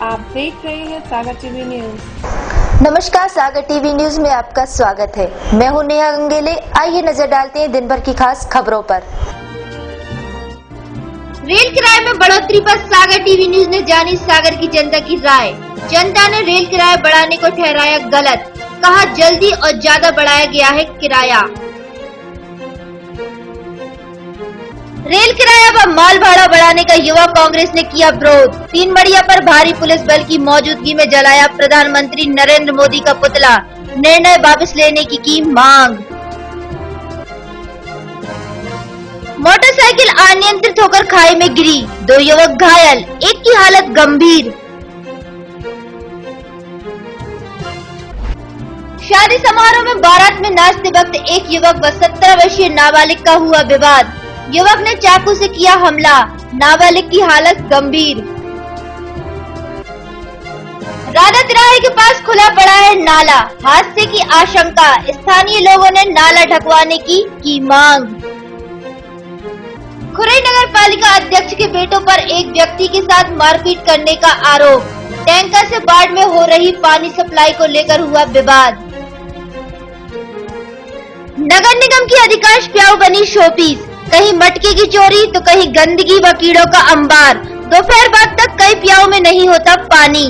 आप देख रहे हैं सागर टीवी न्यूज। नमस्कार, सागर टीवी न्यूज में आपका स्वागत है। मैं हूं नेहा गंगेले। आइए नजर डालते हैं दिन भर की खास खबरों पर। रेल किराए में बढ़ोतरी पर सागर टीवी न्यूज ने जानी सागर की जनता की राय। जनता ने रेल किराया बढ़ाने को ठहराया गलत, कहा जल्दी और ज्यादा बढ़ाया गया है किराया। रेल किराया व माल भाड़ा बढ़ाने का युवा कांग्रेस ने किया विरोध। तीनमढ़िया पर भारी पुलिस बल की मौजूदगी में जलाया प्रधानमंत्री नरेंद्र मोदी का पुतला, निर्णय वापस लेने की मांग। मोटरसाइकिल अनियंत्रित होकर खाई में गिरी, 2 युवक घायल, एक की हालत गंभीर। शादी समारोह में बारात में नाचते वक्त एक युवक व 17 वर्षीय नाबालिग का हुआ विवाद। युवक ने चाकू से किया हमला, नाबालिग की हालत गंभीर। राधा तिराहे के पास खुला पड़ा है नाला, हादसे की आशंका, स्थानीय लोगों ने नाला ढकवाने की मांग। खुरई नगर पालिका अध्यक्ष के बेटों पर एक व्यक्ति के साथ मारपीट करने का आरोप। टैंकर से बाढ़ में हो रही पानी सप्लाई को लेकर हुआ विवाद। नगर निगम की अधिकांश प्याऊ बनी शोपीस, कहीं मटके की चोरी तो कहीं गंदगी व कीड़ों का अंबार। दोपहर बाद तक कई प्याऊ में नहीं होता पानी।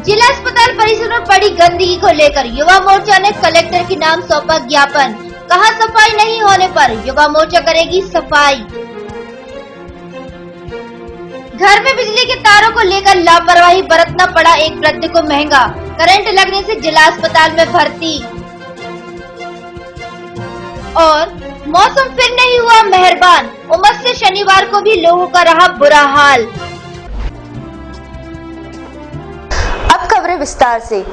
जिला अस्पताल परिसर में पड़ी गंदगी को लेकर युवा मोर्चा ने कलेक्टर के नाम सौंपा ज्ञापन, कहा सफाई नहीं होने पर युवा मोर्चा करेगी सफाई। घर में बिजली के तारों को लेकर लापरवाही बरतना पड़ा एक वृद्ध को महंगा, करंट लगने से जिला अस्पताल में भर्ती। और मौसम फिर नहीं हुआ मेहरबान, उमस से शनिवार को भी लोगों का रहा बुरा हाल। अब खबरें विस्तार से।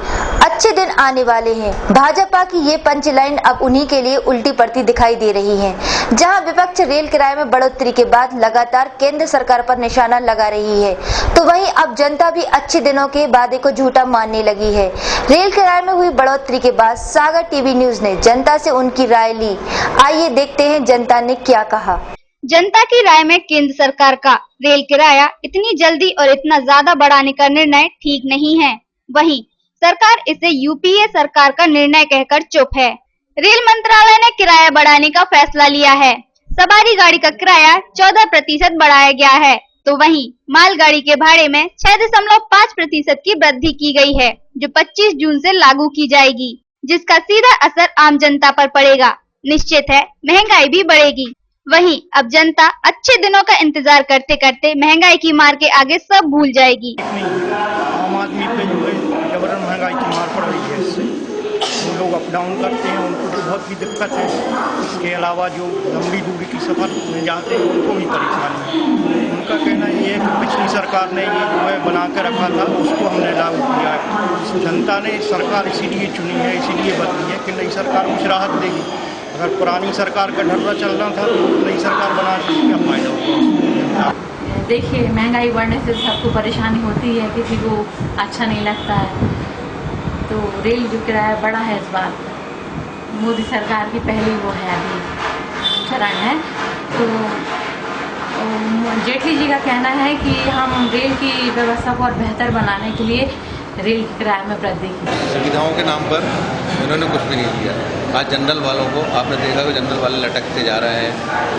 अच्छे दिन आने वाले हैं। भाजपा की ये पंचलाइन अब उन्हीं के लिए उल्टी पड़ती दिखाई दे रही है। जहां विपक्ष रेल किराए में बढ़ोतरी के बाद लगातार केंद्र सरकार पर निशाना लगा रही है, तो वहीं अब जनता भी अच्छे दिनों के वादे को झूठा मानने लगी है। रेल किराए में हुई बढ़ोतरी के बाद सागर टीवी न्यूज ने जनता से उनकी राय ली। आइए देखते हैं जनता ने क्या कहा। जनता की राय में केंद्र सरकार का रेल किराया इतनी जल्दी और इतना ज्यादा बढ़ाने का निर्णय ठीक नहीं है। वहीं सरकार इसे यूपीए सरकार का निर्णय कहकर चुप है। रेल मंत्रालय ने किराया बढ़ाने का फैसला लिया है। सवारी गाड़ी का किराया 14% बढ़ाया गया है, तो वहीं मालगाड़ी के भाड़े में 6.5% की वृद्धि की गई है, जो 25 जून से लागू की जाएगी, जिसका सीधा असर आम जनता पर पड़ेगा। निश्चित है महंगाई भी बढ़ेगी। वहीं अब जनता अच्छे दिनों का इंतजार करते करते महंगाई की मार के आगे सब भूल जाएगी। आम आदमी पे जो है जबरन महंगाई की मार पड़ रही है। इससे जो लोग अप डाउन करते हैं उनको तो बहुत ही दिक्कत है। इसके अलावा जो लंबी दूरी की सफर में जाते हैं उनको भी परेशानी है। उनका कहना ये है कि पिछली सरकार ने ये जो है बना कर रखा था, उसको हमने लागू किया है। जनता ने सरकार इसीलिए चुनी है, इसीलिए बदली है कि नई सरकार कुछ राहत देगी। अगर पुरानी सरकार का ढर्रा चलना था तो नई सरकार बना के क्या फायदा होगा। देखिए, महंगाई बढ़ने से सबको परेशानी होती है, किसी को अच्छा नहीं लगता है। तो रेल जो किराया बढ़ा है इस बार मोदी सरकार की पहली वो है अभी चरण है। तो जेटली जी का कहना है कि हम रेल की व्यवस्था को और बेहतर बनाने के लिए रेल किराए में वृद्धि की। सुविधाओं के नाम पर उन्होंने कुछ भी नहीं दिया। आज जनरल वालों को आपने देखा कि जनरल वाले लटकते जा रहे हैं।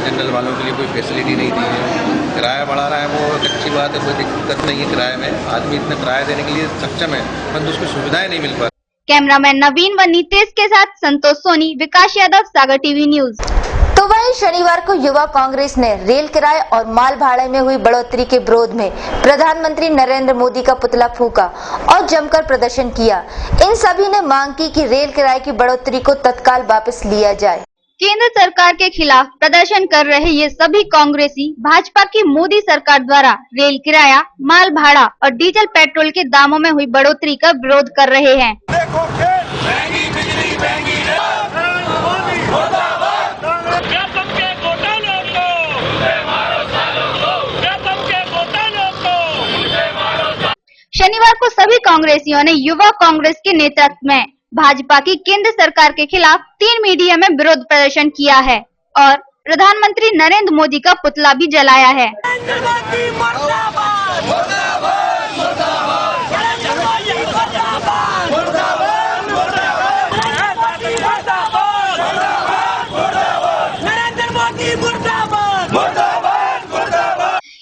जनरल वालों के लिए कोई फैसिलिटी नहीं दी है। किराया बढ़ा रहा है वो एक अच्छी बात है, कोई दिक्कत नहीं है किराए में। आदमी इतना किराया देने के लिए सक्षम है, परंतु उसको सुविधाएं नहीं मिल पा। कैमरामैन नवीन व नीतेश के साथ संतोष सोनी, विकास यादव, सागर टीवी न्यूज। तो वहीं शनिवार को युवा कांग्रेस ने रेल किराए और माल भाड़े में हुई बढ़ोतरी के विरोध में प्रधानमंत्री नरेंद्र मोदी का पुतला फूंका और जमकर प्रदर्शन किया। इन सभी ने मांग की कि रेल किराए की बढ़ोतरी को तत्काल वापस लिया जाए। केंद्र सरकार के खिलाफ प्रदर्शन कर रहे ये सभी कांग्रेसी भाजपा की मोदी सरकार द्वारा रेल किराया, माल भाड़ा और डीजल पेट्रोल के दामों में हुई बढ़ोतरी का विरोध कर रहे हैं। शनिवार को सभी कांग्रेसियों ने युवा कांग्रेस के नेतृत्व में भाजपा की केंद्र सरकार के खिलाफ 3 मीडिया में विरोध प्रदर्शन किया है और प्रधानमंत्री नरेंद्र मोदी का पुतला भी जलाया है।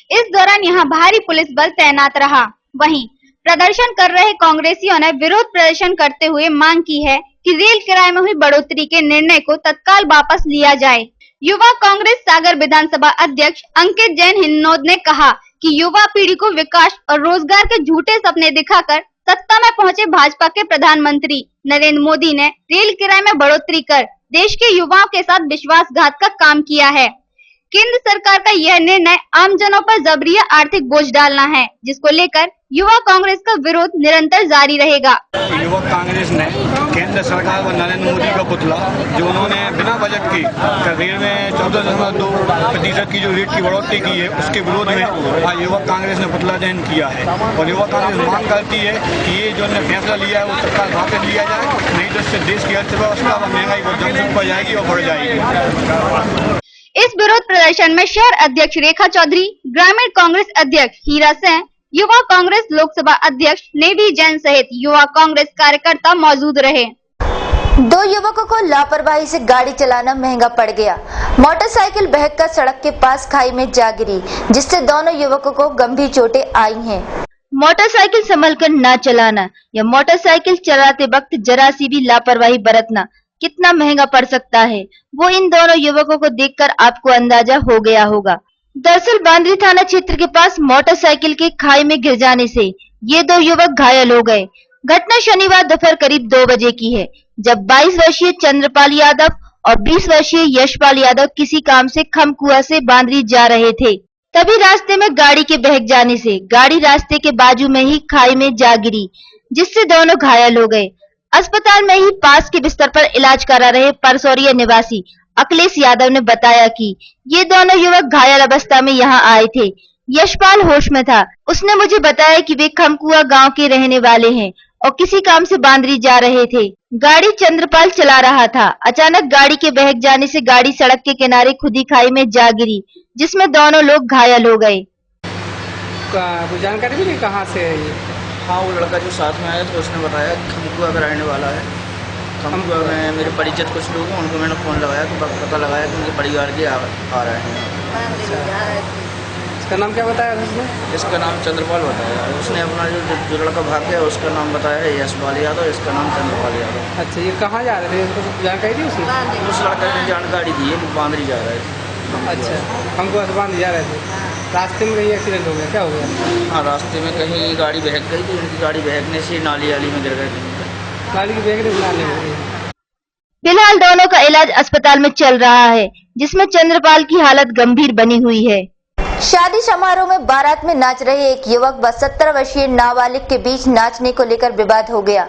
इस दौरान यहाँ भारी पुलिस बल तैनात रहा। वहीं प्रदर्शन कर रहे कांग्रेसियों ने विरोध प्रदर्शन करते हुए मांग की है कि रेल किराए में हुई बढ़ोतरी के निर्णय को तत्काल वापस लिया जाए। युवा कांग्रेस सागर विधानसभा अध्यक्ष अंकित जैन हिन्नोद ने कहा कि युवा पीढ़ी को विकास और रोजगार के झूठे सपने दिखाकर सत्ता में पहुंचे भाजपा के प्रधानमंत्री नरेंद्र मोदी ने रेल किराए में बढ़ोतरी कर देश के युवाओं के साथ विश्वासघात का काम किया है। केंद्र सरकार का यह निर्णय आमजनों पर जबरिया आर्थिक बोझ डालना है, जिसको लेकर युवा कांग्रेस का विरोध निरंतर जारी रहेगा। युवा कांग्रेस ने केंद्र सरकार व नरेंद्र मोदी का पुतला जो उन्होंने बिना बजट के रेल में 14.2% की जो रेट की बढ़ोतरी की है उसके विरोध में आज युवा कांग्रेस ने पुतला दहन किया है। और युवा कांग्रेस मांग करती है कि ये जो फैसला लिया है वो तत्काल वापस लिया जाए, नहीं तो इससे देश की अर्थव्यवस्था व महंगाई बहुत जम पर जाएगी और बढ़ जाएगी। इस विरोध प्रदर्शन में शहर अध्यक्ष रेखा चौधरी, ग्रामीण कांग्रेस अध्यक्ष हीरा सिंह, युवा कांग्रेस लोकसभा अध्यक्ष नेवी जैन सहित युवा कांग्रेस कार्यकर्ता मौजूद रहे। दो युवकों को लापरवाही से गाड़ी चलाना महंगा पड़ गया। मोटरसाइकिल बहकर सड़क के पास खाई में जा गिरी, जिससे दोनों युवकों को गंभीर चोटें आई हैं। मोटरसाइकिल संभलकर न चलाना या मोटरसाइकिल चलाते वक्त जरा सी भी लापरवाही बरतना कितना महंगा पड़ सकता है, वो इन दोनों युवकों को देखकर आपको अंदाजा हो गया होगा। दरअसल बांद्री थाना क्षेत्र के पास मोटरसाइकिल के खाई में गिर जाने से ये दो युवक घायल हो गए। घटना शनिवार दोपहर करीब 2 बजे की है, जब 22 वर्षीय चंद्रपाल यादव और 20 वर्षीय यशपाल यादव किसी काम से खमकुआ से बांद्री जा रहे थे। तभी रास्ते में गाड़ी के बहक जाने से गाड़ी रास्ते के बाजू में ही खाई में जा गिरी, जिससे दोनों घायल हो गए। अस्पताल में ही पास के बिस्तर पर इलाज करा रहे परसौरिया निवासी अखिलेश यादव ने बताया कि ये दोनों युवक घायल अवस्था में यहाँ आए थे। यशपाल होश में था। उसने मुझे बताया कि वे खमकुआ गांव के रहने वाले हैं और किसी काम से बांद्री जा रहे थे। गाड़ी चंद्रपाल चला रहा था। अचानक गाड़ी के बहक जाने से गाड़ी सड़क के किनारे खुदी खाई में जा गिरी, जिसमें दोनों लोग घायल हो गए। जानकारी मिली कहाँ से है ये? हाँ, वो लड़का जो साथ में आया तो उसने बताया कि खमकुआ का रहने वाला है। खमकुआ में मेरे परिचित कुछ लोग हैं, उनको मैंने फ़ोन लगाया तो पता लगाया कि उनके परिवार के आ रहे हैं। इसका नाम क्या बताया उसने? इसका नाम चंद्रपाल बताया। उसने अपना जो लड़का भाग गया उसका नाम बताया है यशपाल यादव, इसका नाम चंद्रपाल यादव। अच्छा, ये कहाँ जा रहे थे? उसको जानकारी दी उसने? उस लड़के ने जानकारी दी है, वो बांद्री जा रहे थे। अच्छा, खमकुआ से बांद्री जा रहे थे। रास्ते में कहीं एक्सीडेंट हो गया, क्या हो गया? हाँ, रास्ते में कहीं गाड़ी बहक गई तो उनकी गाड़ी बहकने से नाली में गिर गए। गाड़ी की बहकने से नाली में गिर गई। फिलहाल दोनों का इलाज अस्पताल में चल रहा है, जिसमें चंद्रपाल की हालत गंभीर बनी हुई है। शादी समारोह में बारात में नाच रहे एक युवक व 17 वर्षीय नाबालिग के बीच नाचने को लेकर विवाद हो गया।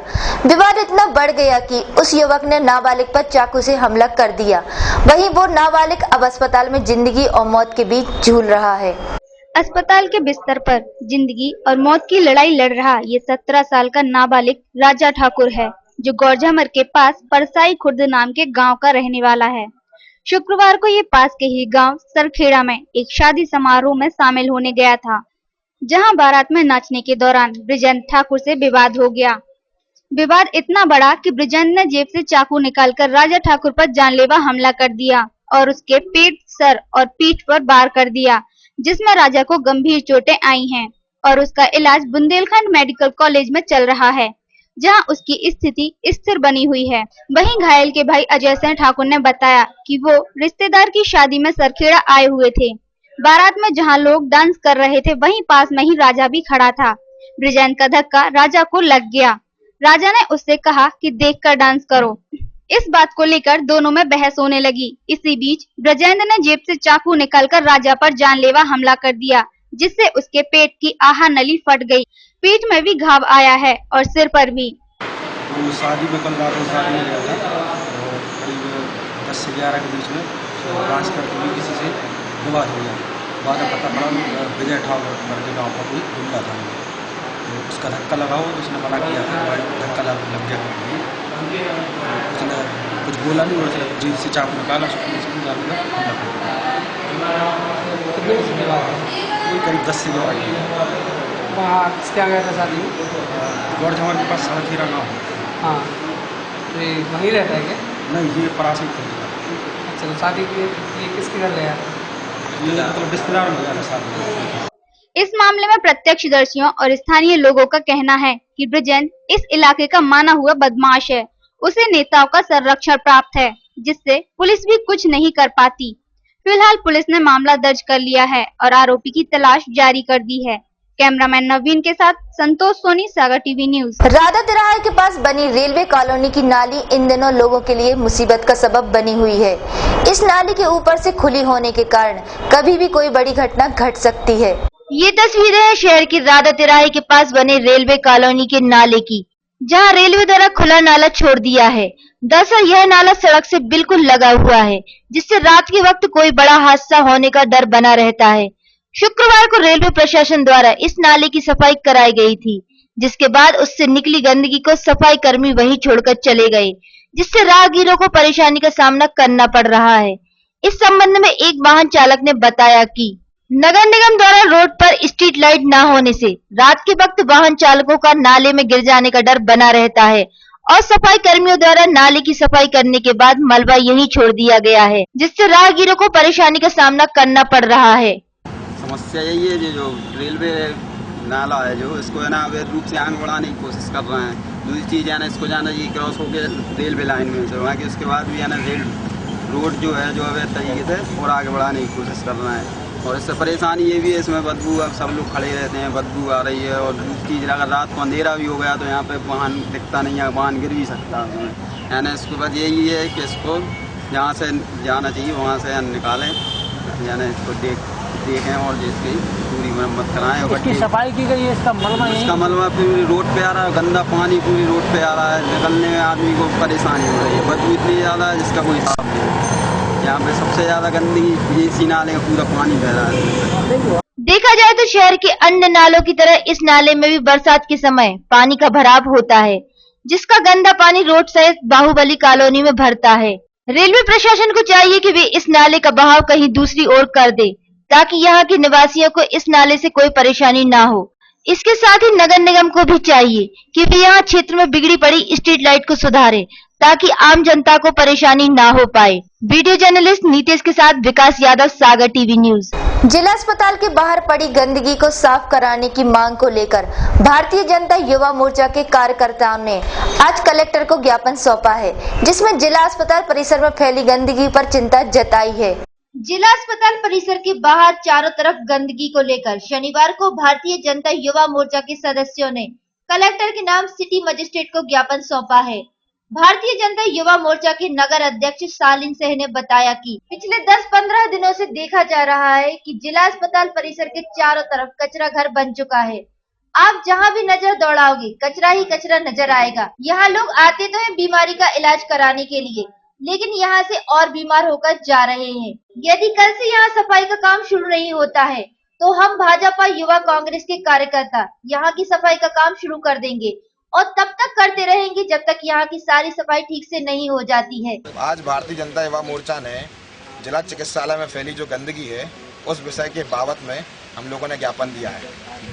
विवाद इतना बढ़ गया कि उस युवक ने नाबालिग पर चाकू से हमला कर दिया। वहीं वो नाबालिग अब अस्पताल में जिंदगी और मौत के बीच झूल रहा है। अस्पताल के बिस्तर पर जिंदगी और मौत की लड़ाई लड़ रहा ये 17 साल का नाबालिग राजा ठाकुर है, जो गौरझमर के पास परसाई खुर्द नाम के गांव का रहने वाला है। शुक्रवार को ये पास के ही गांव सरखेड़ा में एक शादी समारोह में शामिल होने गया था, जहां बारात में नाचने के दौरान ब्रिजेंद्र ठाकुर से विवाद हो गया। विवाद इतना बड़ा कि ब्रिजेंद्र ने जेब से चाकू निकालकर राजा ठाकुर पर जानलेवा हमला कर दिया और उसके पेट, सर और पीठ पर वार कर दिया, जिसमें राजा को गंभीर चोटें आई हैं और उसका इलाज बुंदेलखंड मेडिकल कॉलेज में चल रहा है, जहां उसकी स्थिति स्थिर बनी हुई है। वहीं घायल के भाई अजय सिंह ठाकुर ने बताया कि वो रिश्तेदार की शादी में सरखेड़ा आए हुए थे। बारात में जहां लोग डांस कर रहे थे, वहीं पास में ही राजा भी खड़ा था। ब्रिजेंद्र का धक्का राजा को लग गया। राजा ने उससे कहा कि देखकर डांस करो। इस बात को लेकर दोनों में बहस होने लगी। इसी बीच ब्रिजेंद्र ने जेब से चाकू निकालकर राजा पर जानलेवा हमला कर दिया, जिससे उसके पेट की आहा नली फट गई। पीठ में भी घाव आया है और सिर पर भी। वो शादी में कल रात में शादी में गया था, करीब 10 से 11 के बीच में डांस करते हुए किसी से विवाद हो गया। बाद में पता पड़ा विजय ठाकुर करके गाँव का कोई गुंडा था, तो उसका धक्का लगा हो, उसने मना किया था, धक्का लग गया। उसने कुछ बोला नहीं, और जीप से चाकू निकाला, कोई करीब 10 से 12 वहाँ किसके यहाँ गया था शादी में? गौड़ जमार के पास सारा खीरा गाँव। हाँ, तो ये वहीं रहता है क्या? नहीं, ये परासी थे। अच्छा, तो शादी के लिए किसके घर गया? ये मतलब रिश्तेदार में गया शादी। इस मामले में प्रत्यक्षदर्शियों और स्थानीय लोगों का कहना है कि बृजेंद्र इस इलाके का माना हुआ बदमाश है। उसे नेताओं का संरक्षण प्राप्त है, जिससे पुलिस भी कुछ नहीं कर पाती। फिलहाल पुलिस ने मामला दर्ज कर लिया है और आरोपी की तलाश जारी कर दी है। कैमरामैन नवीन के साथ संतोष सोनी, सागर टीवी न्यूज। राधा तिराहे के पास बनी रेलवे कॉलोनी की नाली इन दिनों लोगों के लिए मुसीबत का सबब बनी हुई है। इस नाली के ऊपर से खुली होने के कारण कभी भी कोई बड़ी घटना घट सकती है। ये तस्वीरें हैं शहर की राधा तिराहे के पास बने रेलवे कॉलोनी के नाले की, जहां रेलवे द्वारा खुला नाला छोड़ दिया है। दरअसल यह नाला सड़क से बिल्कुल लगा हुआ है, जिससे रात के वक्त कोई बड़ा हादसा होने का डर बना रहता है। शुक्रवार को रेलवे प्रशासन द्वारा इस नाले की सफाई कराई गई थी, जिसके बाद उससे निकली गंदगी को सफाई कर्मी वहीं छोड़कर चले गए, जिससे राहगीरों को परेशानी का सामना करना पड़ रहा है। इस संबंध में एक वाहन चालक ने बताया कि नगर निगम द्वारा रोड पर स्ट्रीट लाइट न होने से रात के वक्त वाहन चालकों का नाले में गिर जाने का डर बना रहता है और सफाई कर्मियों द्वारा नाले की सफाई करने के बाद मलबा यहीं छोड़ दिया गया है, जिससे राहगीरों को परेशानी का सामना करना पड़ रहा है। समस्या यही है जो रेलवे नाला है, जो इसको है ना अवैध रूप से आगे बढ़ाने की कोशिश कर रहे हैं। दूसरी चीज़ है ना, इसको जाना ये क्रॉस होकर रेलवे लाइन में चलवा के उसके बाद भी है ना रेल रोड जो है जो अवैध तरीके से और आगे बढ़ाने की कोशिश कर रहे हैं। और इससे परेशानी ये भी है, इसमें बदबू, अब सब लोग खड़े रहते हैं, बदबू आ रही है। और दूसरी चीज़ अगर रात को अंधेरा भी हो गया तो यहाँ पे वाहन दिखता नहीं है, वाहन गिर भी सकता है। यानी इसके बाद यही है कि इसको जहाँ से जाना चाहिए वहाँ से निकालें, यानी इसको देखें और जिसकी पूरी मरम्मत कराएं। और इसकी सफाई की गई है, इसका मलबा पूरी रोड पे आ रहा है, गंदा पानी पूरी रोड पे आ रहा है, निकलने में आदमी को परेशानी हो रही है। बदबू इतनी ज़्यादा है जिसका कोई हिसाब नहीं है। यहाँ पे सबसे ज्यादा गंदगी इसी नाले का पूरा पानी बह रहा है। देखा जाए तो शहर के अन्य नालों की तरह इस नाले में भी बरसात के समय पानी का भराव होता है, जिसका गंदा पानी रोड सहित बाहुबली कॉलोनी में भरता है। रेलवे प्रशासन को चाहिए कि वे इस नाले का बहाव कहीं दूसरी ओर कर दे, ताकि यहाँ के निवासियों को इस नाले से कोई परेशानी ना हो। इसके साथ ही नगर निगम को भी चाहिए कि वे यहाँ क्षेत्र में बिगड़ी पड़ी स्ट्रीट लाइट को सुधारे, ताकि आम जनता को परेशानी ना हो पाए। वीडियो जर्नलिस्ट नीतीश के साथ विकास यादव, सागर टीवी न्यूज। जिला अस्पताल के बाहर पड़ी गंदगी को साफ कराने की मांग को लेकर भारतीय जनता युवा मोर्चा के कार्यकर्ताओं ने आज कलेक्टर को ज्ञापन सौंपा है, जिसमें जिला अस्पताल परिसर में फैली गंदगी पर चिंता जताई है। जिला अस्पताल परिसर के बाहर चारों तरफ गंदगी को लेकर शनिवार को भारतीय जनता युवा मोर्चा के सदस्यों ने कलेक्टर के नाम सिटी मजिस्ट्रेट को ज्ञापन सौंपा है। भारतीय जनता युवा मोर्चा के नगर अध्यक्ष सालिन सेह ने बताया कि पिछले 10-15 दिनों से देखा जा रहा है कि जिला अस्पताल परिसर के चारों तरफ कचरा घर बन चुका है। आप जहां भी नजर दौड़ाओगे कचरा ही कचरा नजर आएगा। यहाँ लोग आते तो हैं बीमारी का इलाज कराने के लिए, लेकिन यहाँ से और बीमार होकर जा रहे हैं। यदि कल से यहाँ सफाई का काम शुरू नहीं होता है तो हम भाजपा युवा कांग्रेस के कार्यकर्ता यहाँ की सफाई का काम शुरू कर देंगे और तब तक करते रहेंगे जब तक यहाँ की सारी सफाई ठीक से नहीं हो जाती है। आज भारतीय जनता युवा मोर्चा ने जिला चिकित्सालय में फैली जो गंदगी है उस विषय के बाबत में हम लोगों ने ज्ञापन दिया है।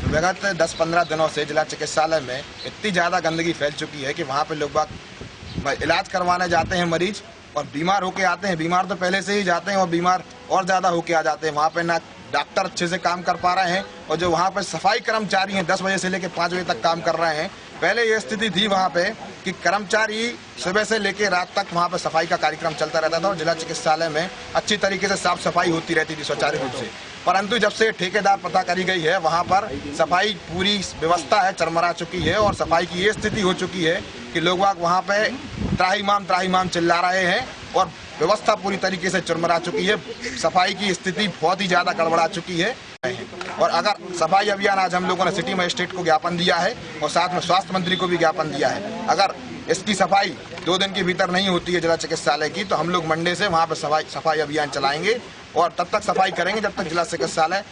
विगत 10-15 दिनों से जिला चिकित्सालय में इतनी ज्यादा गंदगी फैल चुकी है कि वहाँ पे लोग बाग इलाज करवाने जाते हैं मरीज और बीमार होके आते हैं। बीमार तो पहले से ही जाते हैं और बीमार और ज्यादा होके आ जाते हैं। वहाँ पे ना डॉक्टर अच्छे से काम कर पा रहे हैं और जो वहाँ पे सफाई कर्मचारी हैं 10 बजे से लेकर 5 बजे तक काम कर रहे हैं। पहले ये स्थिति थी वहाँ पे कि कर्मचारी सुबह से लेकर रात तक वहाँ पे सफाई का कार्यक्रम चलता रहता था और जिला चिकित्सालय में अच्छी तरीके से साफ सफाई होती रहती थी स्वचालित रूप से। परंतु जब से ठेकेदार पता करी गई है वहाँ पर सफाई पूरी व्यवस्था है चरमरा चुकी है और सफाई की ये स्थिति हो चुकी है कि लोग वहाँ पे त्राहिमाम चिल्ला रहे हैं और व्यवस्था पूरी तरीके से चरमरा चुकी है। सफाई की स्थिति बहुत ही ज्यादा गड़बड़ा चुकी है। और अगर सफाई अभियान आज हम लोगों ने सिटी मजिस्ट्रेट को ज्ञापन दिया है और साथ में स्वास्थ्य मंत्री को भी ज्ञापन दिया है। अगर इसकी सफाई 2 दिन के भीतर नहीं होती है जिला चिकित्सालय की तो हम लोग मंडे से वहाँ पर सफाई अभियान चलाएंगे और तब तक सफाई करेंगे जब तक जिला चिकित्सालय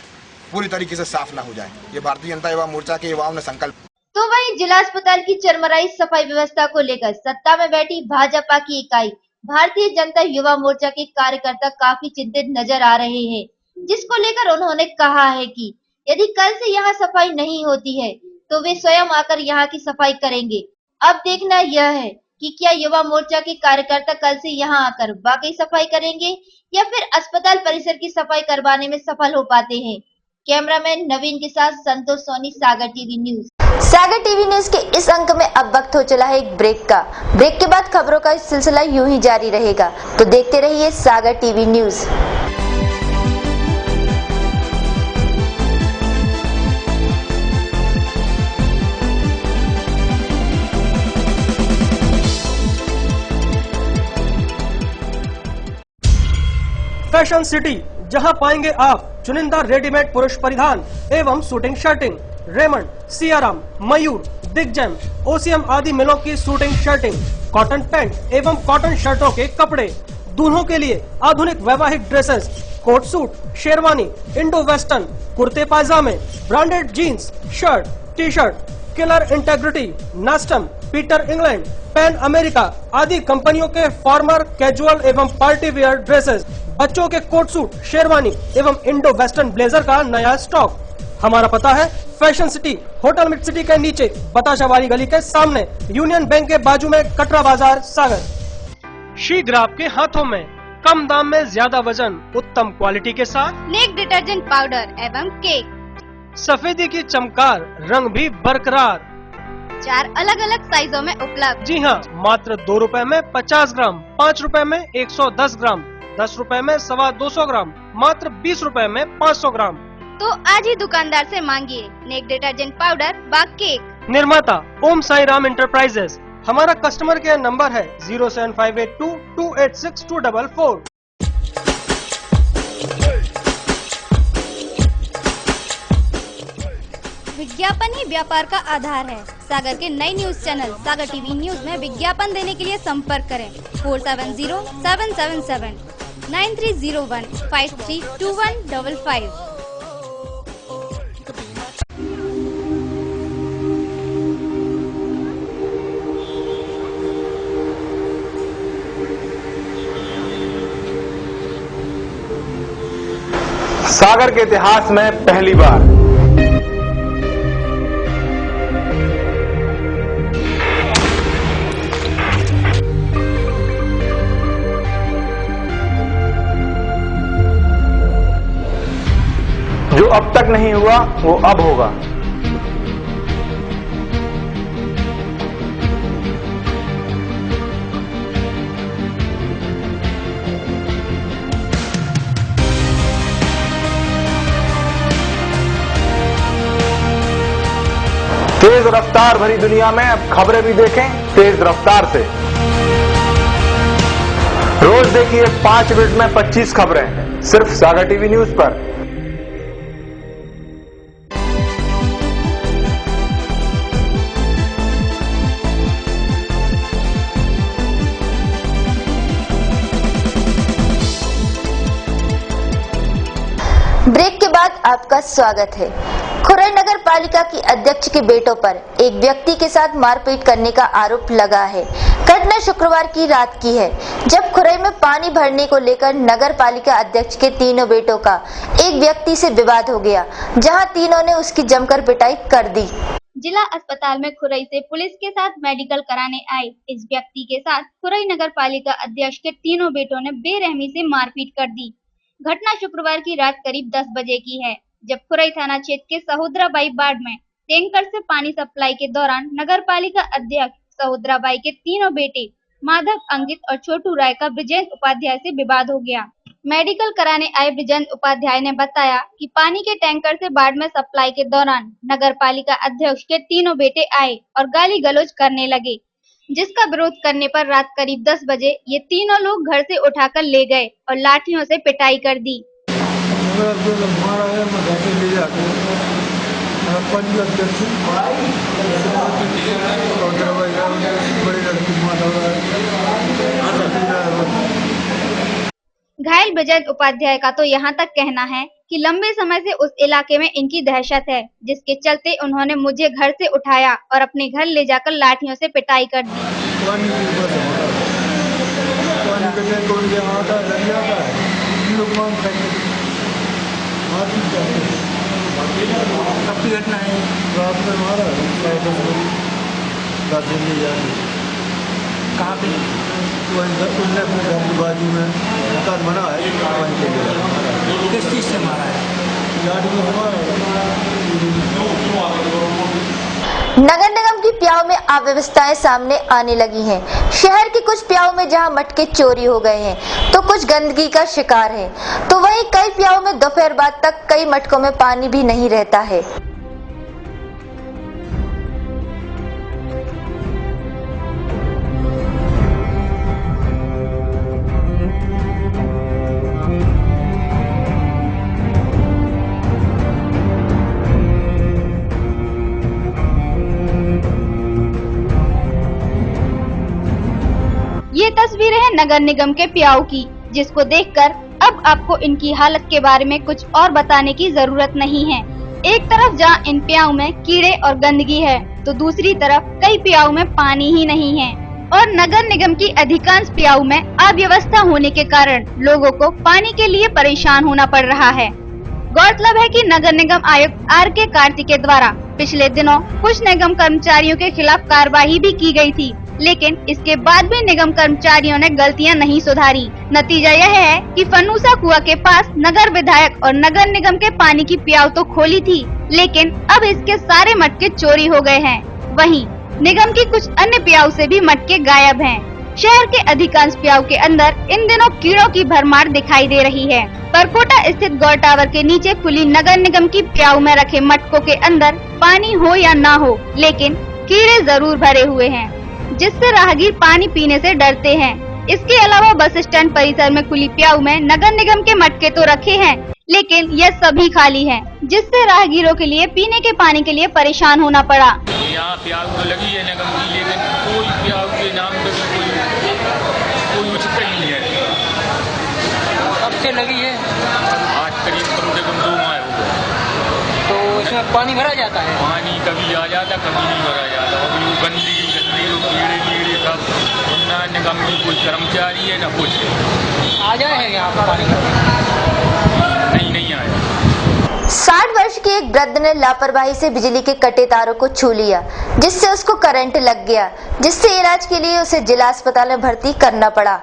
पूरी तरीके से साफ न हो जाए। ये भारतीय जनता युवा मोर्चा के युवाओं ने संकल्प। तो वहीं जिला अस्पताल की चरमराई सफाई व्यवस्था को लेकर सत्ता में बैठी भाजपा की इकाई भारतीय जनता युवा मोर्चा के कार्यकर्ता काफी चिंतित नजर आ रहे हैं, जिसको लेकर उन्होंने कहा है कि यदि कल से यहाँ सफाई नहीं होती है तो वे स्वयं आकर यहाँ की सफाई करेंगे। अब देखना यह है कि क्या युवा मोर्चा के कार्यकर्ता कल से यहाँ आकर वाकई सफाई करेंगे या फिर अस्पताल परिसर की सफाई करवाने में सफल हो पाते हैं। कैमरामैन नवीन के साथ संतोष सोनी, सागर टीवी न्यूज। सागर टीवी न्यूज के इस अंक में अब वक्त हो चला है एक ब्रेक का। ब्रेक के बाद खबरों का सिलसिला यूं ही जारी रहेगा, तो देखते रहिए Sagar TV news. Fashion city, जहां पाएंगे आप चुनिंदा रेडीमेड पुरुष परिधान एवं suiting shirting, Raymond, Siyaram, Mayur, Digjam, OCM आदि मिलों की शूटिंग शर्टिंग, कॉटन पैंट एवं कॉटन शर्टों के कपड़े, दूल्हों के लिए आधुनिक वैवाहिक dresses, coat suit, sherwani, Indo western, कुर्ते पायजामे, branded jeans, shirt, T shirt, Killer integrity, नास्टम, पीटर इंग्लैंड, पैन अमेरिका आदि कंपनियों के फॉर्मल, कैजुअल एवं पार्टी वेयर ड्रेसेस, बच्चों के कोट सूट, शेरवानी एवं इंडो वेस्टर्न ब्लेजर का नया स्टॉक। हमारा पता है fashion city, hotel mid city के नीचे, बताशा वाली गली के सामने, यूनियन बैंक के बाजू में, कटरा बाजार, सागर। शीघ्र आपके हाथों में, कम दाम में ज्यादा वजन, उत्तम क्वालिटी के साथ नेक डिटर्जेंट पाउडर एवं केक, सफेदी की चमकार, रंग भी बरकरार, 4 अलग अलग साइजों में उपलब्ध। जी हाँ, मात्र 2 रुपए में 50 ग्राम, 5 रुपए में 110 ग्राम, 10 रुपए में 250 ग्राम, मात्र 20 रुपए में 500 ग्राम। तो आज ही दुकानदार से मांगिए नेक डिटर्जेंट पाउडर व केक। निर्माता ओम साई राम इंटरप्राइजेस। हमारा कस्टमर केयर नंबर है 07582 286 244। विज्ञापन ही व्यापार का आधार है। सागर के नई न्यूज चैनल सागर टीवी न्यूज में विज्ञापन देने के लिए संपर्क करें 470777 9301 532155। सागर के इतिहास में पहली बार जो अब तक नहीं हुआ वो अब होगा। तेज रफ्तार भरी दुनिया में अब खबरें भी देखें तेज रफ्तार से। रोज देखिए 5 मिनट में 25 खबरें सिर्फ सागर टीवी न्यूज पर। ब्रेक के बाद आपका स्वागत है। खुरई नगर पालिका की अध्यक्ष के बेटों पर एक व्यक्ति के साथ मारपीट करने का आरोप लगा है। घटना शुक्रवार की रात की है, जब खुरई में पानी भरने को लेकर नगर पालिका अध्यक्ष के तीनों बेटों का एक व्यक्ति से विवाद हो गया, जहां तीनों ने उसकी जमकर पिटाई कर दी। जिला अस्पताल में खुरई से पुलिस के साथ मेडिकल कराने आए इस व्यक्ति के साथ खुरई नगर पालिका अध्यक्ष के तीनों बेटों ने बेरहमी से मारपीट कर दी। घटना शुक्रवार की रात करीब 10 बजे की है, जब खुरई थाना क्षेत्र के सहोदराबाई वार्ड में टैंकर से पानी सप्लाई के दौरान नगर पालिका अध्यक्ष सहोदराबाई के तीनों बेटे माधव, अंकित और छोटू राय का ब्रिजेंद्र उपाध्याय से विवाद हो गया। मेडिकल कराने आए ब्रिजेंद्र उपाध्याय ने बताया कि पानी के टैंकर से वार्ड में सप्लाई के दौरान नगर पालिका अध्यक्ष के तीनों बेटे आए और गाली गलौज करने लगे, जिसका विरोध करने पर रात करीब 10 बजे ये तीनों लोग घर से उठाकर ले गए और लाठियों से पिटाई कर दी। घायल ब्रिजेंद्र उपाध्याय का तो यहाँ तक कहना है कि लंबे समय से उस इलाके में इनकी दहशत है, जिसके चलते उन्होंने मुझे घर से उठाया और अपने घर ले जाकर लाठियों से पिटाई कर दी। कटे कौन के आता है लग जाता है लोग मांग सकते काफ़ी घटना है रात में मारा 10 बजे जाके कहाँ पे उसने अपने घर के बाजू में मकान बना है पानी के लिए किस चीज़ से मारा है गाड़ी में मारा नगर निगम की प्याऊ में अव्यवस्थाएं सामने आने लगी हैं। शहर की कुछ प्याऊ में जहां मटके चोरी हो गए हैं तो कुछ गंदगी का शिकार हैं, तो वहीं कई प्याऊ में दोपहर बाद तक कई मटकों में पानी भी नहीं रहता है। ये तस्वीरें हैं नगर निगम के प्याऊ की, जिसको देखकर अब आपको इनकी हालत के बारे में कुछ और बताने की जरूरत नहीं है। एक तरफ जहां इन प्याऊ में कीड़े और गंदगी है, तो दूसरी तरफ कई प्याऊ में पानी ही नहीं है और नगर निगम की अधिकांश प्याऊ में अव्यवस्था होने के कारण लोगों को पानी के लिए परेशान होना पड़ रहा है। गौरतलब है कि नगर निगम आयुक्त R.K. कार्तिकेय द्वारा पिछले दिनों कुछ निगम कर्मचारियों के खिलाफ कार्रवाई भी की गई थी, लेकिन इसके बाद भी निगम कर्मचारियों ने गलतियां नहीं सुधारी। नतीजा यह है कि फनूसा कुआं के पास नगर विधायक और नगर निगम के पानी की प्याऊ तो खोली थी, लेकिन अब इसके सारे मटके चोरी हो गए हैं। वहीं निगम की कुछ अन्य प्याऊ से भी मटके गायब हैं। शहर के अधिकांश प्याऊ के अंदर इन दिनों कीड़ों की भरमार दिखाई दे रही है। परकोटा स्थित गौर टावर के नीचे खुली नगर निगम की प्याऊ में रखे मटकों के अंदर पानी हो या ना हो, लेकिन कीड़े जरूर भरे हुए हैं, जिससे राहगीर पानी पीने से डरते हैं। इसके अलावा बस स्टैंड परिसर में खुली प्याऊ में नगर निगम के मटके तो रखे हैं, लेकिन यह सभी खाली हैं, जिससे राहगीरों के लिए पीने के पानी के लिए परेशान होना पड़ा। यहाँ प्याऊ तो लगी है निगम की, लेकिन कोई प्याऊ के नाम पे कोई उचित नहीं है। कब से लगी है? आज करीब कम से कम 2 माह हो गए। तो इसमें पानी भरा जाता है? पानी कभी आ जाता, कभी नहीं भरा जाता। अभी वो गंदगी कीड़े सब, ना निगम में कोई कर्मचारी है ना कुछ। आ जाए है यहाँ पर पानी? नहीं आया। 60 वर्ष के एक वृद्ध ने लापरवाही से बिजली के कटे तारों को छू लिया, जिससे उसको करंट लग गया, जिससे इलाज के लिए उसे जिला अस्पताल में भर्ती करना पड़ा।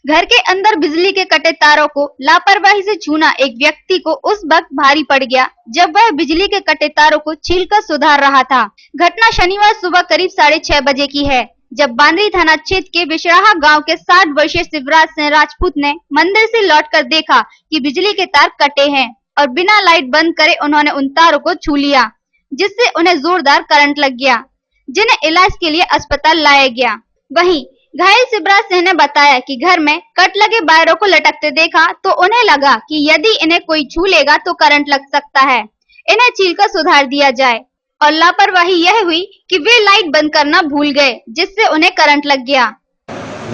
घर के अंदर बिजली के कटे तारों को लापरवाही से छूना एक व्यक्ति को उस वक्त भारी पड़ गया जब वह बिजली के कटे तारों को छीलकर सुधार रहा था। घटना शनिवार सुबह करीब 6:30 बजे की है, जब बांद्री थाना क्षेत्र के विशराहा गांव के 60 वर्षीय शिवराज सिंह राजपूत ने मंदिर से लौटकर देखा कि बिजली के तार कटे हैं और बिना लाइट बंद करे उन्होंने उन तारों को छू लिया, जिससे उन्हें जोरदार करंट लग गया, जिन्हें इलाज के लिए अस्पताल लाया गया। वहीं घायल शिवराज सिंह ने बताया कि घर में कट लगे वायरों को लटकते देखा तो उन्हें लगा कि यदि इन्हें कोई छू लेगा तो करंट लग सकता है, इन्हें छीलकर सुधार दिया जाए। और लापरवाही यह हुई कि वे लाइट बंद करना भूल गए, जिससे उन्हें करंट लग गया।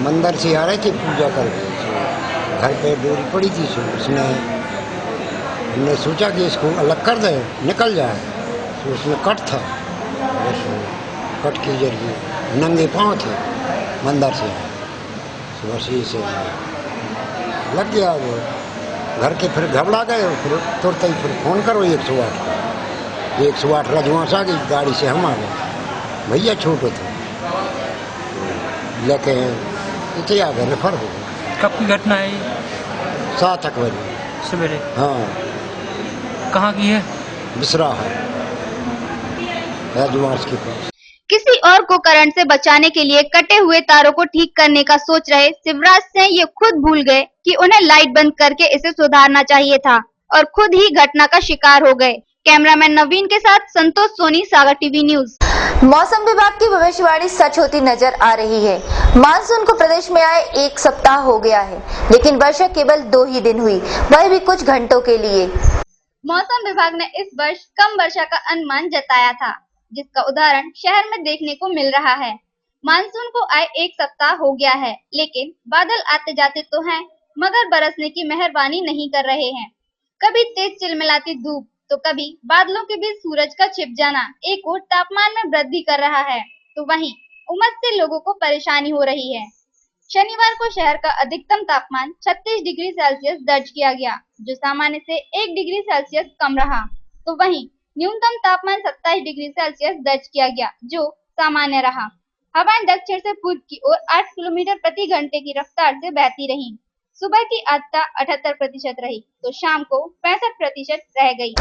मंदिर से आ रहे थे पूजा करके, घर पे डोरी पड़ी थी, उसने हमने सोचा कि इसको अलग कर दे, निकल जाए, तो उसमें कट था, कट के जरिए नंगे पाँव थे, मंदिर से वसी से लग गया वो। घर के फिर घबरा गए, फिर तुरंत ही फिर फ़ोन करो 108 को। 108 रजवास आ गई गाड़ी से, हम आ गए, भैया छोटे थे, लेके इतने आ गए, रेफर हो गए। कब की घटना है ये? 7 बजे सवेरे। हाँ। कहाँ की है? विशराहा रजवास के पास। किसी और को करंट से बचाने के लिए कटे हुए तारों को ठीक करने का सोच रहे शिवराज सिंह ये खुद भूल गए कि उन्हें लाइट बंद करके इसे सुधारना चाहिए था और खुद ही घटना का शिकार हो गए। कैमरामैन नवीन के साथ संतोष सोनी, सागर टीवी न्यूज। मौसम विभाग की भविष्यवाणी सच होती नजर आ रही है। मानसून को प्रदेश में आए 1 सप्ताह हो गया है, लेकिन वर्षा केवल 2 ही दिन हुई, वह भी कुछ घंटों के लिए। मौसम विभाग ने इस वर्ष कम वर्षा का अनुमान जताया था, जिसका उदाहरण शहर में देखने को मिल रहा है। मानसून को आए 1 सप्ताह हो गया है, लेकिन बादल आते जाते तो हैं, मगर बरसने की मेहरबानी नहीं कर रहे हैं। कभी तेज चिलमिलाती धूप तो कभी बादलों के बीच सूरज का छिप जाना एक ओर तापमान में वृद्धि कर रहा है, तो वहीं उमस से लोगों को परेशानी हो रही है। शनिवार को शहर का अधिकतम तापमान 36 डिग्री सेल्सियस दर्ज किया गया, जो सामान्य से 1 डिग्री सेल्सियस कम रहा। तो वहीं न्यूनतम तापमान 27 डिग्री सेल्सियस दर्ज किया गया, जो सामान्य रहा। हवाएं दक्षिण से पूर्व की ओर 8 किलोमीटर प्रति घंटे की रफ्तार से बहती रहीं। सुबह की आर्द्रता 78% रही, तो शाम को 65% रह गई।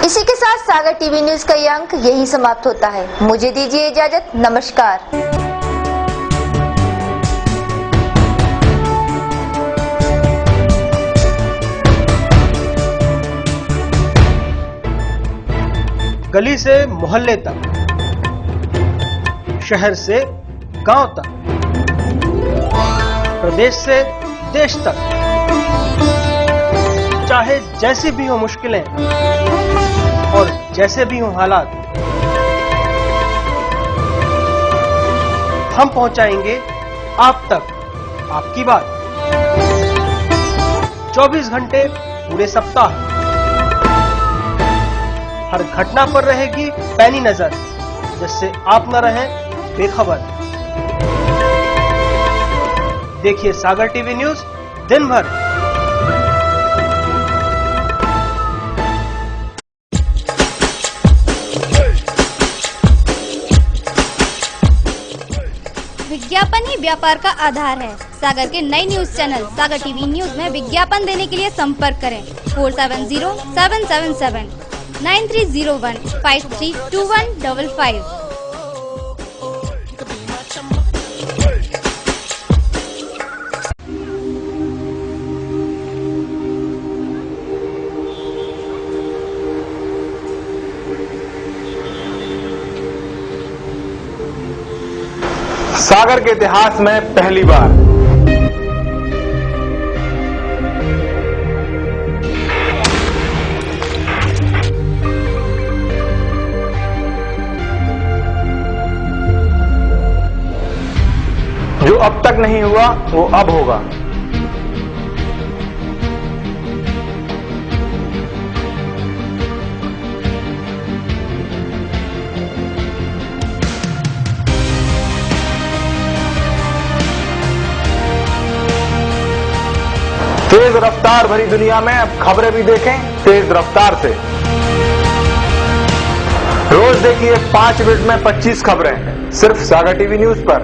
इसी के साथ सागर टीवी न्यूज का ये अंक यही समाप्त होता है। मुझे दीजिए इजाजत। नमस्कार। गली से मोहल्ले तक, शहर से गांव तक, प्रदेश से देश तक, चाहे जैसी भी हो मुश्किलें और जैसे भी हो हालात, हम पहुंचाएंगे आप तक आपकी बात। 24 घंटे पूरे सप्ताह, हर घटना पर रहेगी पैनी नजर, जिससे आप न रहें बेखबर। देखिए सागर टीवी न्यूज दिन भर। विज्ञापन ही व्यापार का आधार है। सागर के नए न्यूज चैनल सागर टीवी न्यूज में विज्ञापन देने के लिए संपर्क करें 470777 9301 532155। सागर के इतिहास में पहली बार जो अब तक नहीं हुआ वो अब होगा। तेज रफ्तार भरी दुनिया में अब खबरें भी देखें तेज रफ्तार से। रोज देखिए 5 मिनट में 25 खबरें, सिर्फ सागर टीवी न्यूज पर।